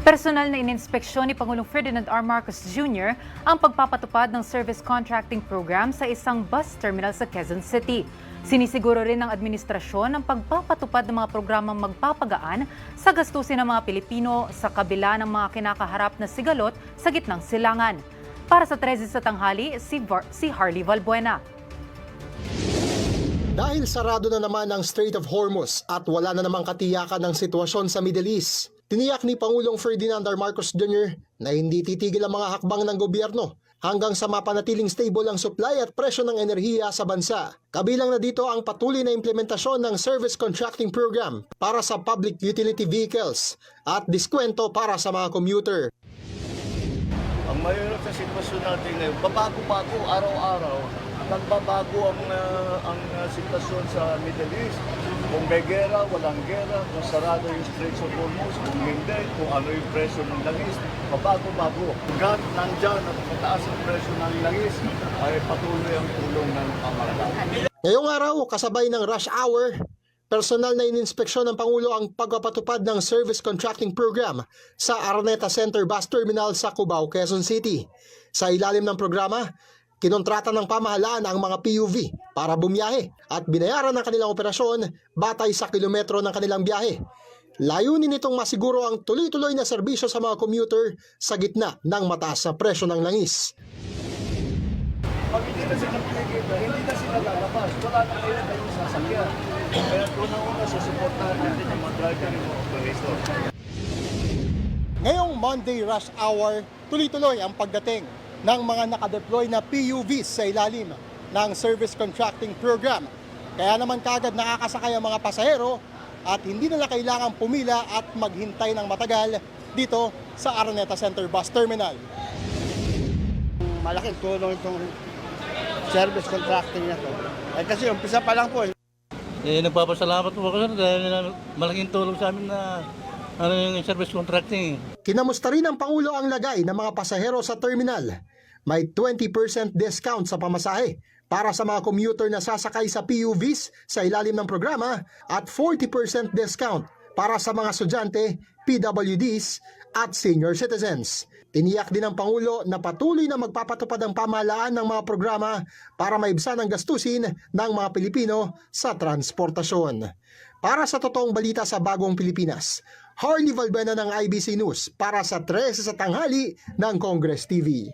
Personal na ininspeksyon ni Pangulong Ferdinand R. Marcos Jr. ang pagpapatupad ng service contracting program sa isang bus terminal sa Quezon City. Sinisiguro rin ng administrasyon ang pagpapatupad ng mga programang magpapagaan sa gastusin ng mga Pilipino sa kabila ng mga kinakaharap na sigalot sa gitnang silangan. Para sa 13 sa tanghali, si Harley Valbuena. Dahil sarado na naman ang Strait of Hormuz at wala na namang katiyakan ng sitwasyon sa Middle East, tiniyak ni Pangulong Ferdinand R. Marcos Jr. na hindi titigil ang mga hakbang ng gobyerno hanggang sa mapanatiling stable ang supply at presyo ng enerhiya sa bansa. Kabilang na dito ang patuloy na implementasyon ng service contracting program para sa public utility vehicles at diskwento para sa mga commuter. Ang mahirap sa sitwasyon natin ngayon, babago-bago araw-araw, nagbabago ang sitwasyon sa Middle East. Kung may gera, walang gera, kung sarado yung Straits of Hormuz, kung hindi, kung ano yung presyo ng langis, babago-bago. Hanggang nandyan at mataas ang presyo ng langis, ay patuloy ang tulong ng pamahalaan. Ngayong araw, kasabay ng rush hour, personal na ininspeksyon ng Pangulo ang pagpapatupad ng service contracting program sa Araneta Center Bus Terminal sa Cubao, Quezon City. Sa ilalim ng programa, kinontrata ng pamahalaan ang mga PUV para bumiyahe at binayaran ng kanilang operasyon batay sa kilometro ng kanilang biyahe. Layunin nitong masiguro ang tuloy-tuloy na serbisyo sa mga commuter sa gitna ng mataas na presyo ng langis. Pag hindi na sila pinigil, hindi na sila lalabas. Wala na kayo tayong sasakyan. Kaya una-una susuportahan natin yung mga driver ng mga operator. Ngayong Monday rush hour, tuloy-tuloy ang pagdating ng mga nakadeploy na PUVs sa ilalim ng service contracting program. Kaya naman kagad nakakasakay ang mga pasahero at hindi nila kailangang pumila at maghintay ng matagal dito sa Araneta Center Bus Terminal. Malaking tulong itong service contracting na to. Kasi umpisa pa lang po. Nagpapasalamat po ako sir dahil malaking tulong sa amin na yung service contracting. Kinamusta rin ng Pangulo ang lagay ng mga pasahero sa terminal. May 20% discount sa pamasahe para sa mga commuter na sasakay sa PUVs sa ilalim ng programa at 40% discount para sa mga estudyante, PWDs at senior citizens. Tiniyak din ng Pangulo na patuloy na magpapatupad ang pamahalaan ng mga programa para maibsan ang gastusin ng mga Pilipino sa transportasyon. Para sa totoong balita sa Bagong Pilipinas, Harley Valbuena ng IBC News para sa 13 sa tanghali ng Congress TV.